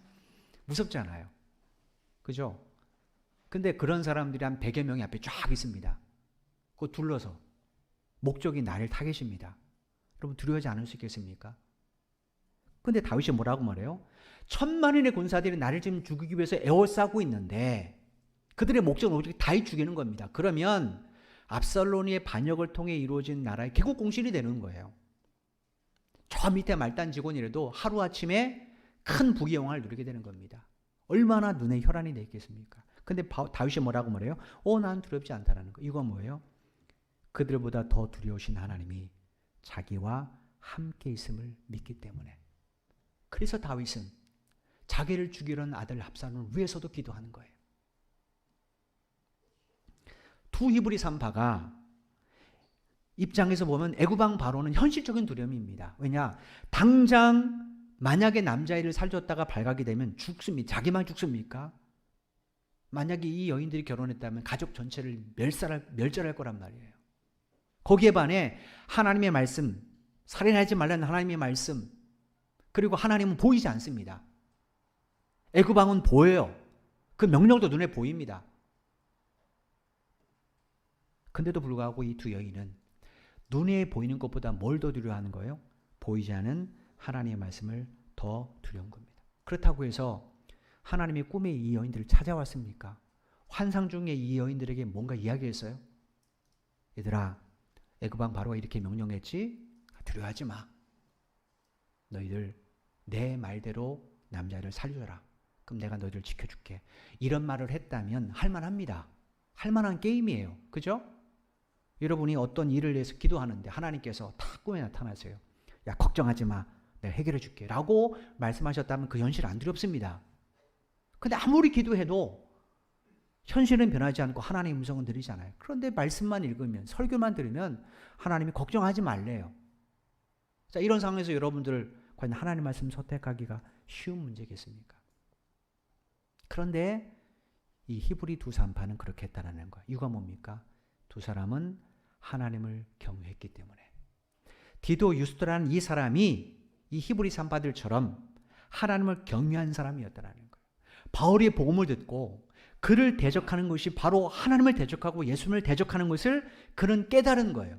무섭잖아요. 그죠? 근데 그런 사람들이 한 100여 명이 앞에 쫙 있습니다. 그거 둘러서 목적이 나를 타겟입니다. 여러분 두려워하지 않을 수 있겠습니까? 근데 다윗이 뭐라고 말해요? 1000만인의 군사들이 나를 지금 죽이기 위해서 에워싸고 있는데 그들의 목적은 오직 다윗 죽이는 겁니다. 그러면 압살롬의 반역을 통해 이루어진 나라의 개국 공신이 되는 거예요. 저 밑에 말단 직원이라도 하루아침에 큰 부귀 영화를 누리게 되는 겁니다. 얼마나 눈에 혈안이 내있겠습니까? 근데 다윗이 뭐라고 말해요? 난 두렵지 않다라는 거. 이건 뭐예요? 그들보다 더 두려우신 하나님이 자기와 함께 있음을 믿기 때문에. 그래서 다윗은 자기를 죽이려는 아들 압살롬을 위해서도 기도하는 거예요. 두 히브리 산파가 입장에서 보면 애굽왕 바로는 현실적인 두려움입니다. 왜냐? 당장 만약에 남자애를 살렸다가 발각이 되면 죽습니다. 자기만 죽습니까? 만약에 이 여인들이 결혼했다면 가족 전체를 멸절할 거란 말이에요. 거기에 반해 하나님의 말씀, 살인하지 말라는 하나님의 말씀, 그리고 하나님은 보이지 않습니다. 애굽왕은 보여요. 그 명령도 눈에 보입니다. 근데도 불구하고 이 두 여인은 눈에 보이는 것보다 뭘 더 두려워하는 거예요? 보이지 않은 하나님의 말씀을 더 두려운 겁니다. 그렇다고 해서 하나님의 꿈에 이 여인들을 찾아왔습니까? 환상 중에 이 여인들에게 뭔가 이야기했어요? 얘들아, 애굽왕 바로가 이렇게 명령했지? 두려워하지 마. 너희들 내 말대로 남자를 살려라. 그럼 내가 너희들 지켜줄게. 이런 말을 했다면 할만합니다. 할만한 게임이에요. 그죠? 여러분이 어떤 일을 위해서 기도하는데 하나님께서 다 꿈에 나타나세요. 야, 걱정하지 마. 내가 해결해 줄게. 라고 말씀하셨다면 그 현실 안 두렵습니다. 근데 아무리 기도해도 현실은 변하지 않고 하나님의 음성은 들리잖아요. 그런데 말씀만 읽으면, 설교만 들으면 하나님이 걱정하지 말래요. 자, 이런 상황에서 여러분들 과연 하나님 말씀 선택하기가 쉬운 문제겠습니까? 그런데 이 히브리 두 산파는 그렇게 했다는 거예요. 이유가 뭡니까? 두 사람은 하나님을 경외했기 때문에. 디도 유스도라는 이 사람이 이 히브리 산파들처럼 하나님을 경외한 사람이었다는 거예요. 바울의 복음을 듣고 그를 대적하는 것이 바로 하나님을 대적하고 예수님을 대적하는 것을 그는 깨달은 거예요.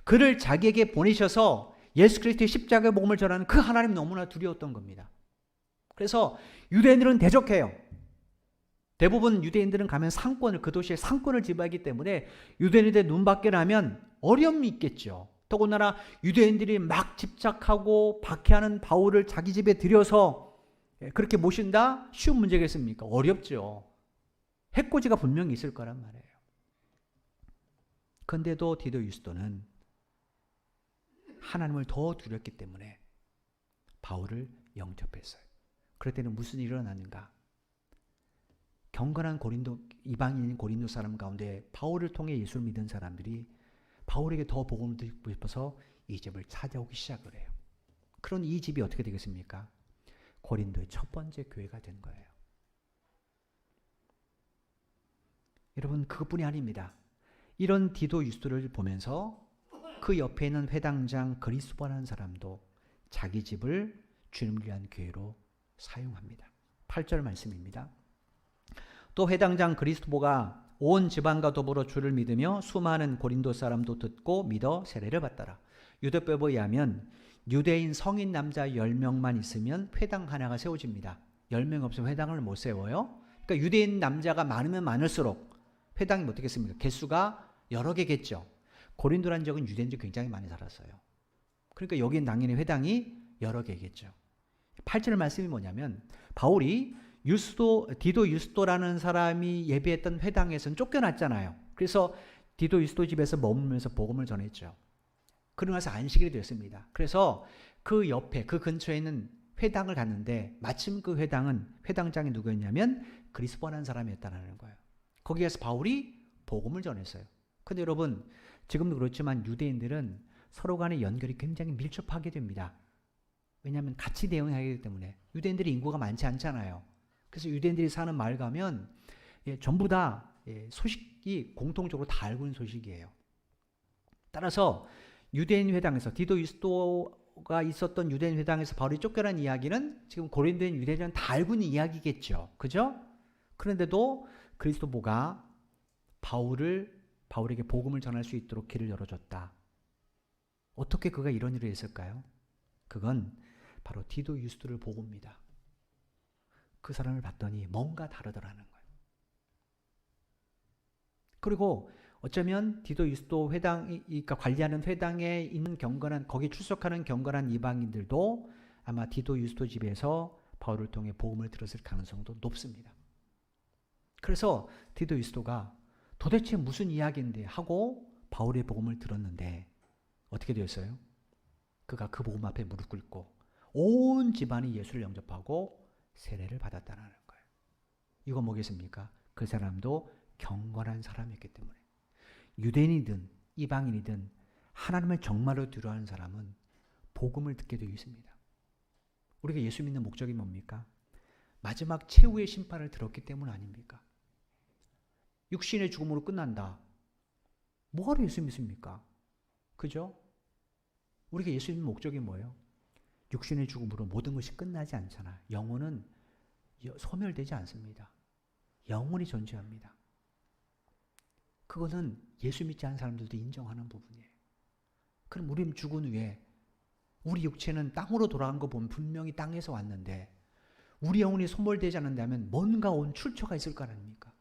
그를 자기에게 보내셔서 예수 그리스도의 십자가의 복음을 전하는 그 하나님 너무나 두려웠던 겁니다. 그래서 유대인들은 대적해요. 대부분 유대인들은 가면 상권을, 그 도시의 상권을 지배하기 때문에 유대인들의 눈밖에 나면 어려움이 있겠죠. 더군다나 유대인들이 막 집착하고 박해하는 바울을 자기 집에 들여서 그렇게 모신다? 쉬운 문제겠습니까? 어렵죠. 해코지가 분명히 있을 거란 말이에요. 그런데도 디도 유스도는 하나님을 더 두렵기 때문에 바울을 영접했어요. 그럴 때는 무슨 일이 일어났는가? 경건한 이방인인 고린도 사람 가운데 바울을 통해 예수를 믿은 사람들이 바울에게 더 복음을 듣고 싶어서 이 집을 찾아오기 시작을 해요. 그런 이 집이 어떻게 되겠습니까? 고린도의 첫 번째 교회가 된 거예요. 여러분, 그것뿐이 아닙니다. 이런 디도 유스도를 보면서 그 옆에 있는 회당장 그리스도라는 사람도 자기 집을 주님을 위한 교회로 사용합니다. 8절 말씀입니다. 또 회당장 그리스도가 온 지방과 더불어 주를 믿으며 수많은 고린도 사람도 듣고 믿어 세례를 받더라. 유대법에 의하면 유대인 성인 남자 10명만 있으면 회당 하나가 세워집니다. 10명 없으면 회당을 못 세워요. 그러니까 유대인 남자가 많으면 많을수록 회당이 어떻겠습니까? 개수가 여러 개겠죠. 고린도라는 지역은 유대인들이 굉장히 많이 살았어요. 그러니까 여기는 당연히 회당이 여러 개겠죠. 8절 말씀이 뭐냐면 바울이 디도 유스도라는 사람이 예배했던 회당에서는 쫓겨났잖아요. 그래서 디도 유스도 집에서 머물면서 복음을 전했죠. 그러고 나서 안식일이 됐습니다. 그래서 그 옆에 그 근처에 있는 회당을 갔는데 마침 그 회당장이 누구였냐면 그리스도라는 사람이었다는 거예요. 거기에서 바울이 복음을 전했어요. 근데 여러분, 지금도 그렇지만 유대인들은 서로 간의 연결이 굉장히 밀접하게 됩니다. 왜냐하면 같이 대응하기 하기 때문에. 유대인들이 인구가 많지 않잖아요. 그래서 유대인들이 사는 마을 가면 전부 다 소식이 공통적으로 다 알고 있는 소식이에요. 따라서 유대인 회당에서 디도 유스도가 있었던 유대인 회당에서 바울이 쫓겨난 이야기는 지금 고린도인 유대인은 다 알고 있는 이야기겠죠. 그죠? 그런데도 그리스도가 바울에게 복음을 전할 수 있도록 길을 열어줬다. 어떻게 그가 이런 일을 했을까요? 그건 바로 디도 유스도를 보고입니다. 그 사람을 봤더니 뭔가 다르더라는 거예요. 그리고 어쩌면 디도 유스도 그러니까 관리하는 회당에 있는 거기 출석하는 경건한 이방인들도 아마 디도 유스도 집에서 바울을 통해 복음을 들었을 가능성도 높습니다. 그래서 디도 유스도가 도대체 무슨 이야기인데 하고 바울의 복음을 들었는데 어떻게 되었어요? 그가 그 복음 앞에 무릎 꿇고 온 집안이 예수를 영접하고 세례를 받았다는 거예요. 이거 뭐겠습니까? 그 사람도 경건한 사람이었기 때문에. 유대인이든 이방인이든 하나님을 정말로 두려워하는 사람은 복음을 듣게 되어 있습니다. 우리가 예수 믿는 목적이 뭡니까? 마지막 최후의 심판을 들었기 때문 아닙니까? 육신의 죽음으로 끝난다. 뭐하러 예수 믿습니까? 그죠? 우리가 예수 믿는 목적이 뭐예요? 육신의 죽음으로 모든 것이 끝나지 않잖아요. 영혼은 소멸되지 않습니다. 영혼이 존재합니다. 그거는 예수 믿지 않은 사람들도 인정하는 부분이에요. 그럼 우리는 죽은 후에 우리 육체는 땅으로 돌아간 거 보면 분명히 땅에서 왔는데 우리 영혼이 소멸되지 않는다면 뭔가 온 출처가 있을 거 아닙니까?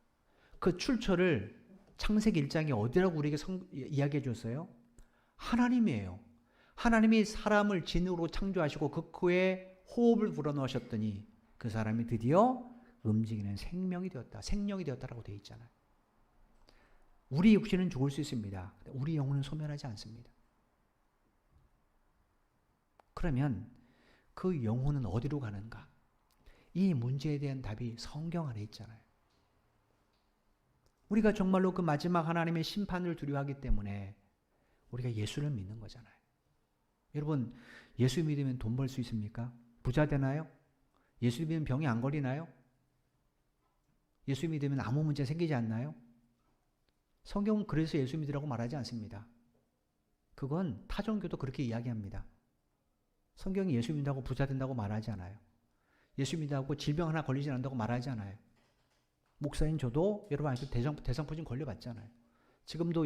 그 출처를 창세기 1장에 어디라고 우리에게 이야기해 줬어요? 하나님이에요. 하나님이 사람을 진으로 창조하시고 그 코에 호흡을 불어넣으셨더니 그 사람이 드디어 움직이는 생명이 되었다. 생명이 되었다라고 되어 있잖아요. 우리 육신은 죽을 수 있습니다. 우리 영혼은 소멸하지 않습니다. 그러면 그 영혼은 어디로 가는가? 이 문제에 대한 답이 성경 안에 있잖아요. 우리가 정말로 그 마지막 하나님의 심판을 두려워하기 때문에 우리가 예수를 믿는 거잖아요. 여러분, 예수 믿으면 돈 벌 수 있습니까? 부자 되나요? 예수 믿으면 병이 안 걸리나요? 예수 믿으면 아무 문제 생기지 않나요? 성경은 그래서 예수 믿으라고 말하지 않습니다. 그건 타종교도 그렇게 이야기합니다. 성경이 예수 믿는다고 부자 된다고 말하지 않아요. 예수 믿는다고 질병 하나 걸리지 않는다고 말하지 않아요. 목사인 저도 여러분 아시죠? 대성포진 걸려봤잖아요. 지금도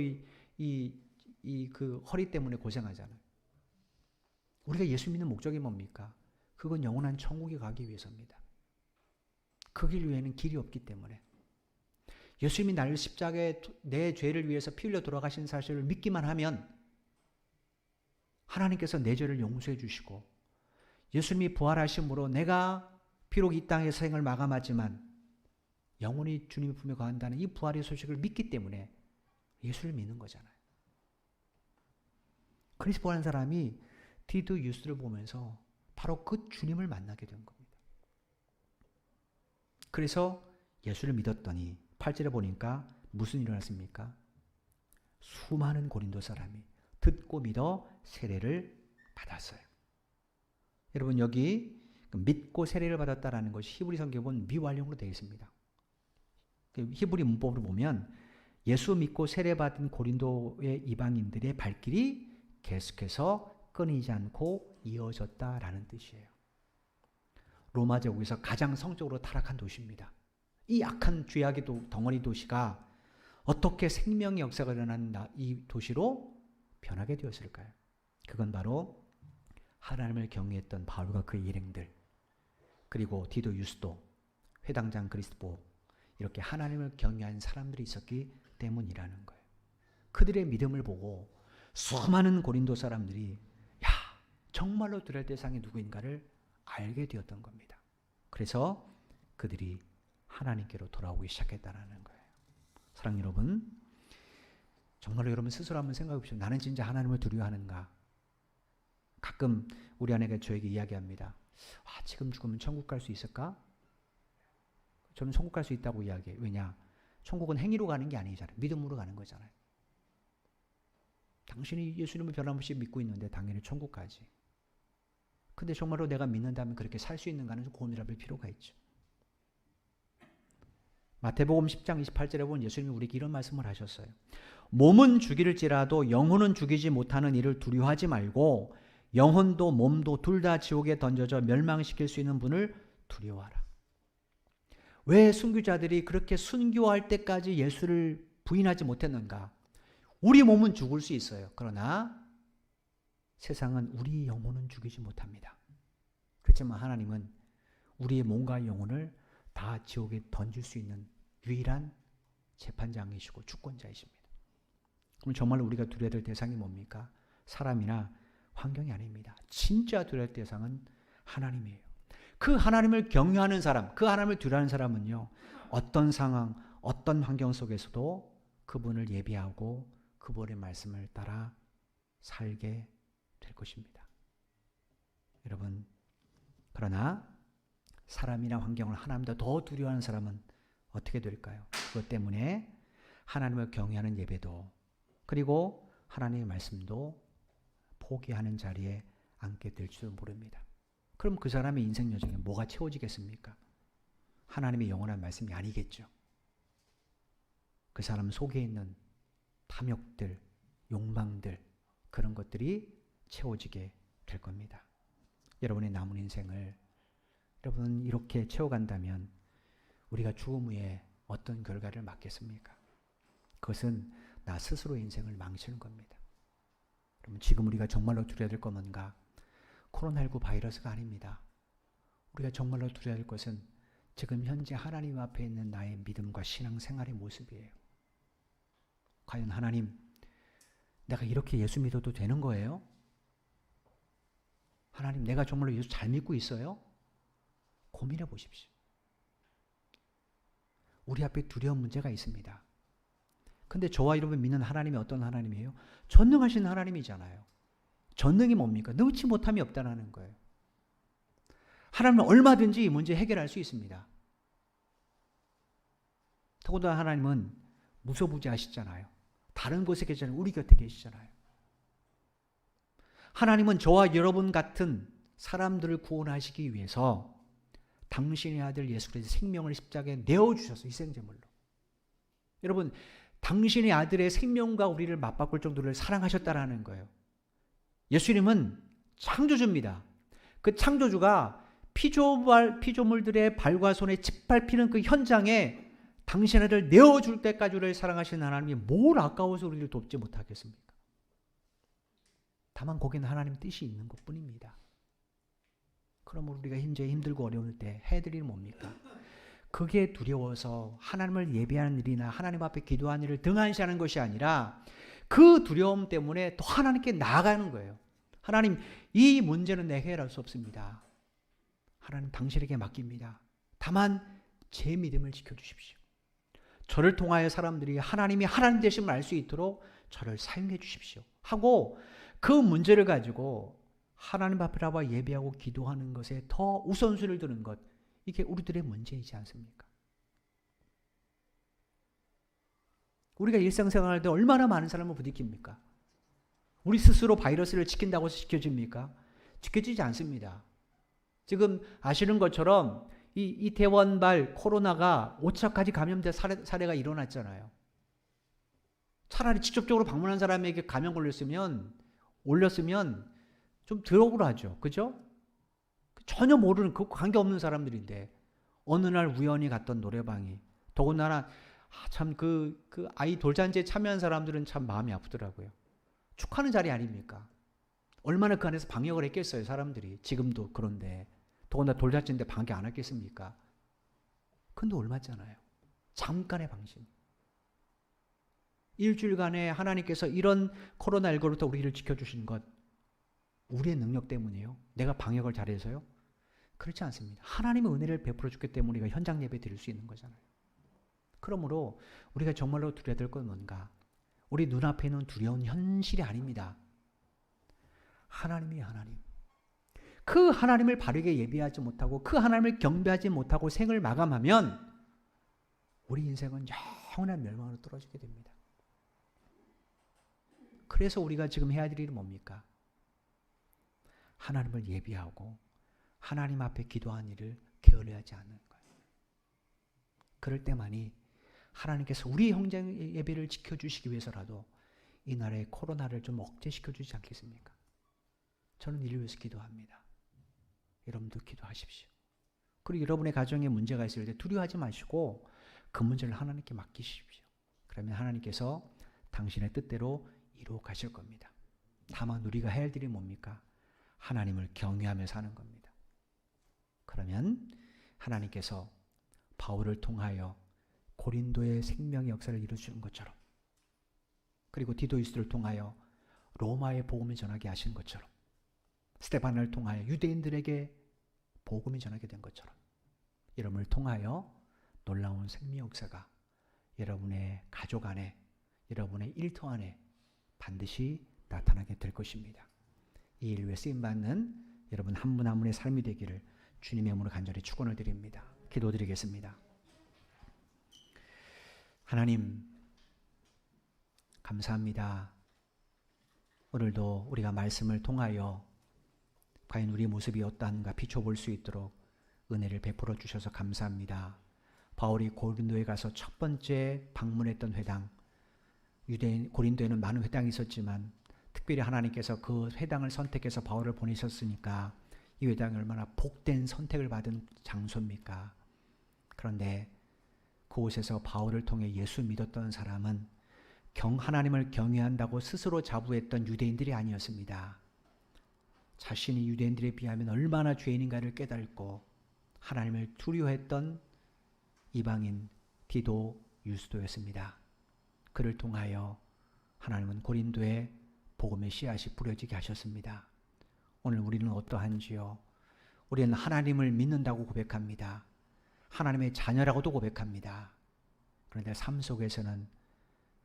그 허리 때문에 고생하잖아요. 우리가 예수 믿는 목적이 뭡니까? 그건 영원한 천국에 가기 위해서입니다. 그 길 외에는 길이 없기 때문에. 예수님이 나를 십자가에 내 죄를 위해서 피 흘려 돌아가신 사실을 믿기만 하면 하나님께서 내 죄를 용서해 주시고 예수님이 부활하심으로 내가 비록 이 땅의 생을 마감하지만 영원히 주님의 품에 거한다는 이 부활의 소식을 믿기 때문에 예수를 믿는 거잖아요. 크리스포라는 사람이 디도 유스를 보면서 바로 그 주님을 만나게 된 겁니다. 그래서 예수를 믿었더니 8절에 보니까 무슨 일이 일어났습니까? 수많은 고린도 사람이 듣고 믿어 세례를 받았어요. 여러분, 여기 믿고 세례를 받았다라는 것이 히브리 성경에 보면 미완료로 되어 있습니다. 히브리 문법으로 보면 예수 믿고 세례받은 고린도의 이방인들의 발길이 계속해서 끊이지 않고 이어졌다라는 뜻이에요. 로마 제국에서 가장 성적으로 타락한 도시입니다. 이 악한 죄악의 덩어리 도시가 어떻게 생명의 역사가 일어난 이 도시로 변하게 되었을까요? 그건 바로 하나님을 경외했던 바울과 그의 일행들, 그리고 디도 유스도, 회당장 그리스도, 이렇게 하나님을 경외한 사람들이 있었기 때문이라는 거예요. 그들의 믿음을 보고 수많은 고린도 사람들이 정말로 두려울 대상이 누구인가를 알게 되었던 겁니다. 그래서 그들이 하나님께로 돌아오기 시작했다는 거예요. 사랑하는 여러분, 정말로 여러분 스스로 한번 생각해 보십시오. 나는 진짜 하나님을 두려워하는가? 가끔 우리 아내가 저에게 이야기합니다. 지금 죽으면 천국 갈 수 있을까? 저는 천국 갈 수 있다고 이야기해요. 왜냐? 천국은 행위로 가는 게 아니잖아요. 믿음으로 가는 거잖아요. 당신이 예수님을 변함없이 믿고 있는데 당연히 천국 가지. 근데 정말로 내가 믿는다면 그렇게 살 수 있는가는 좀 고민해 볼 필요가 있죠. 마태복음 10장 28절에 보면 예수님이 우리에게 이런 말씀을 하셨어요. 몸은 죽일지라도 영혼은 죽이지 못하는 일을 두려워하지 말고 영혼도 몸도 둘 다 지옥에 던져져 멸망시킬 수 있는 분을 두려워하라. 왜 순교자들이 그렇게 순교할 때까지 예수를 부인하지 못했는가? 우리 몸은 죽을 수 있어요. 그러나 세상은 우리 영혼은 죽이지 못합니다. 그렇지만 하나님은 우리의 몸과 영혼을 다 지옥에 던질 수 있는 유일한 재판장이시고 주권자이십니다. 그럼 정말 우리가 두려워야 될 대상이 뭡니까? 사람이나 환경이 아닙니다. 진짜 두려워야 될 대상은 하나님이에요. 그 하나님을 경외하는 사람, 그 하나님을 두려워하는 사람은요, 어떤 상황, 어떤 환경 속에서도 그분을 예비하고 그분의 말씀을 따라 살게 될 것입니다. 여러분, 그러나 사람이나 환경을 하나님보다 더 두려워하는 사람은 어떻게 될까요? 그것 때문에 하나님을 경외하는 예배도, 그리고 하나님의 말씀도 포기하는 자리에 앉게 될지도 모릅니다. 그럼 그 사람의 인생 여정에 뭐가 채워지겠습니까? 하나님의 영원한 말씀이 아니겠죠. 그 사람 속에 있는 탐욕들, 욕망들, 그런 것들이 채워지게 될 겁니다. 여러분의 남은 인생을 여러분 이렇게 채워간다면 우리가 죽음 후에 어떤 결과를 맞겠습니까? 그것은 나 스스로의 인생을 망치는 겁니다. 그럼 지금 우리가 정말로 두려워야 될 건 뭔가? 코로나19 바이러스가 아닙니다. 우리가 정말로 두려워야 될 것은 지금 현재 하나님 앞에 있는 나의 믿음과 신앙생활의 모습이에요. 과연 하나님, 내가 이렇게 예수 믿어도 되는 거예요? 하나님, 내가 정말로 예수 잘 믿고 있어요? 고민해 보십시오. 우리 앞에 두려운 문제가 있습니다. 근데 저와 여러분 믿는 하나님이 어떤 하나님이에요? 전능하신 하나님이잖아요. 전능이 뭡니까? 능치 못함이 없다는 거예요. 하나님은 얼마든지 이 문제 해결할 수 있습니다. 더구나 하나님은 무소부지하시잖아요. 다른 곳에 계시잖아요. 우리 곁에 계시잖아요. 하나님은 저와 여러분 같은 사람들을 구원하시기 위해서 당신의 아들 예수 그리스도의 생명을 십자가에 내어주셨어요. 희생제물로. 여러분, 당신의 아들의 생명과 우리를 맞바꿀 정도를 사랑하셨다라는 거예요. 예수님은 창조주입니다. 그 창조주가 피조물들의 발과 손에 짓밟히는 그 현장에 당신 아들 내어줄 때까지 우리를 사랑하시는 하나님이 뭘 아까워서 우리를 돕지 못하겠습니까? 다만 거기는 하나님 뜻이 있는 것뿐입니다. 그러면 우리가 현재 힘들고 어려울 때 해야 될 일은 뭡니까? 그게 두려워서 하나님을 예배하는 일이나 하나님 앞에 기도하는 일을 등한시하는 것이 아니라 그 두려움 때문에 또 하나님께 나아가는 거예요. 하나님, 이 문제는 내가 해결할 수 없습니다. 하나님, 당신에게 맡깁니다. 다만 제 믿음을 지켜주십시오. 저를 통하여 사람들이 하나님이 하나님 되심을 알 수 있도록 저를 사용해 주십시오. 하고 그 문제를 가지고 하나님 앞에 나와 예배하고 기도하는 것에 더 우선순위를 두는 것, 이게 우리들의 문제이지 않습니까? 우리가 일상생활할 때 얼마나 많은 사람을 부딪힙니까? 우리 스스로 바이러스를 지킨다고 해서 지켜집니까? 지켜지지 않습니다. 지금 아시는 것처럼 이 이태원발 코로나가 5차까지 감염된 사례가 일어났잖아요. 차라리 직접적으로 방문한 사람에게 감염 올렸으면 좀 덜 억울하죠. 그죠? 전혀 모르는, 그 관계없는 사람들인데 어느 날 우연히 갔던 노래방이, 더군다나 참 그 아이 돌잔치에 참여한 사람들은 참 마음이 아프더라고요. 축하하는 자리 아닙니까? 얼마나 그 안에서 방역을 했겠어요, 사람들이. 지금도 그런데. 더군다나 돌잔치인데 방역 안 했겠습니까? 근데 옮았잖아요. 잠깐의 방심. 일주일간에 하나님께서 이런 코로나19로부터 우리를 지켜주신 것, 우리의 능력 때문이에요? 내가 방역을 잘해서요? 그렇지 않습니다. 하나님의 은혜를 베풀어 줬기 때문에 우리가 현장 예배 드릴 수 있는 거잖아요. 그러므로 우리가 정말로 두려워야 될 건 뭔가? 우리 눈앞에 있는 두려운 현실이 아닙니다. 하나님이 하나님. 그 하나님을 바르게 예배하지 못하고 그 하나님을 경배하지 못하고 생을 마감하면 우리 인생은 영원한 멸망으로 떨어지게 됩니다. 그래서 우리가 지금 해야 될 일은 뭡니까? 하나님을 예배하고 하나님 앞에 기도하는 일을 게을리하지 않는 거예요. 그럴 때만이 하나님께서 우리 형제 예배를 지켜주시기 위해서라도 이 나라의 코로나를 좀 억제시켜 주지 않겠습니까? 저는 이를 위해서 기도합니다. 여러분도 기도하십시오. 그리고 여러분의 가정에 문제가 있을 때 두려워하지 마시고 그 문제를 하나님께 맡기십시오. 그러면 하나님께서 당신의 뜻대로 이루어 가실 겁니다. 다만 우리가 해야 할 일이 뭡니까? 하나님을 경외하며 사는 겁니다. 그러면 하나님께서 바울을 통하여 고린도의 생명의 역사를 이루어주는 것처럼, 그리고 디도이스를 통하여 로마의 복음을 전하게 하신 것처럼, 스데반을 통하여 유대인들에게 복음이 전하게 된 것처럼 여러분을 통하여 놀라운 생명 역사가 여러분의 가족 안에, 여러분의 일터 안에 반드시 나타나게 될 것입니다. 이 일 위해 쓰임받는 여러분 한 분 한 분의 삶이 되기를 주님의 이름으로 간절히 축원을 드립니다. 기도드리겠습니다. 하나님, 감사합니다. 오늘도 우리가 말씀을 통하여 과연 우리 모습이 어떠한가 비춰볼 수 있도록 은혜를 베풀어 주셔서 감사합니다. 바울이 고린도에 가서 첫 번째 방문했던 회당, 고린도에는 많은 회당이 있었지만 특별히 하나님께서 그 회당을 선택해서 바울을 보내셨으니까 이 회당이 얼마나 복된 선택을 받은 장소입니까? 그런데 그곳에서 바울을 통해 예수 믿었던 사람은 하나님을 경외한다고 스스로 자부했던 유대인들이 아니었습니다. 자신이 유대인들에 비하면 얼마나 죄인인가를 깨닫고 하나님을 두려워했던 이방인 디도 유스도였습니다. 그를 통하여 하나님은 고린도에 복음의 씨앗이 뿌려지게 하셨습니다. 오늘 우리는 어떠한지요? 우리는 하나님을 믿는다고 고백합니다. 하나님의 자녀라고도 고백합니다. 그런데 삶 속에서는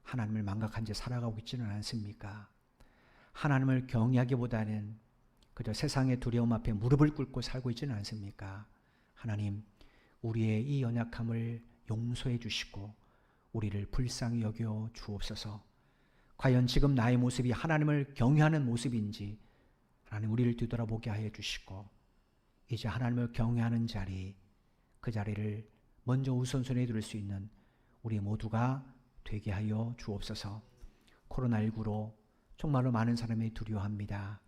하나님을 망각한 채 살아가고 있지는 않습니까? 하나님을 경외하기보다는 그저 세상의 두려움 앞에 무릎을 꿇고 살고 있지는 않습니까? 하나님, 우리의 이 연약함을 용서해 주시고 우리를 불쌍히 여겨 주옵소서. 과연 지금 나의 모습이 하나님을 경외하는 모습인지 하나님 우리를 뒤돌아보게 하여 주시고 이제 하나님을 경외하는 자리, 그 자리를 먼저 우선순위에 둘 수 있는 우리 모두가 되게 하여 주옵소서. 코로나19로 정말로 많은 사람이 두려워합니다.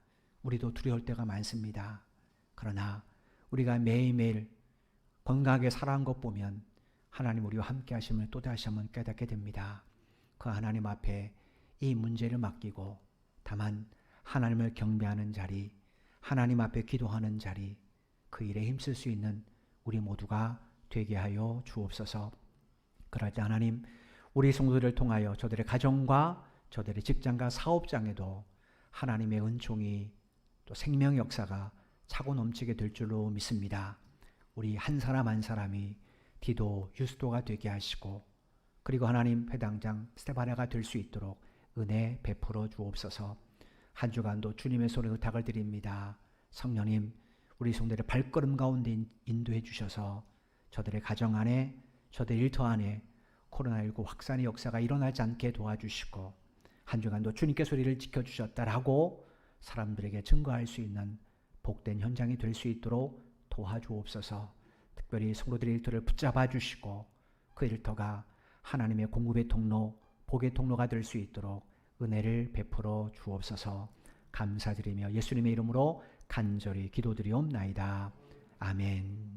우리도 두려울 때가 많습니다. 그러나 우리가 매일매일 건강하게 살아간 것 보면 하나님 우리와 함께 하심을 또다시 한번 깨닫게 됩니다. 그 하나님 앞에 이 문제를 맡기고 다만 하나님을 경배하는 자리, 하나님 앞에 기도하는 자리, 그 일에 힘쓸 수 있는 우리 모두가 되게 하여 주옵소서. 그럴 때 하나님, 우리 성도들을 통하여 저들의 가정과 저들의 직장과 사업장에도 하나님의 은총이 또 생명의 역사가 차고 넘치게 될 줄로 믿습니다. 우리 한 사람 한 사람이 디도, 유스도가 되게 하시고 그리고 하나님 회당장 스데바나가 될 수 있도록 은혜 베풀어 주옵소서. 한 주간도 주님의 손에 의탁을 드립니다. 성령님, 우리 성도들의 발걸음 가운데 인도해 주셔서 저들의 가정 안에, 저들의 일터 안에 코로나19 확산의 역사가 일어나지 않게 도와주시고 한 주간도 주님께서 우리를 지켜주셨다라고 사람들에게 증거할 수 있는 복된 현장이 될 수 있도록 도와주옵소서. 특별히 성도들의 일터를 붙잡아 주시고 그 일터가 하나님의 공급의 통로, 복의 통로가 될 수 있도록 은혜를 베풀어 주옵소서. 감사드리며 예수님의 이름으로 간절히 기도드리옵나이다. 아멘.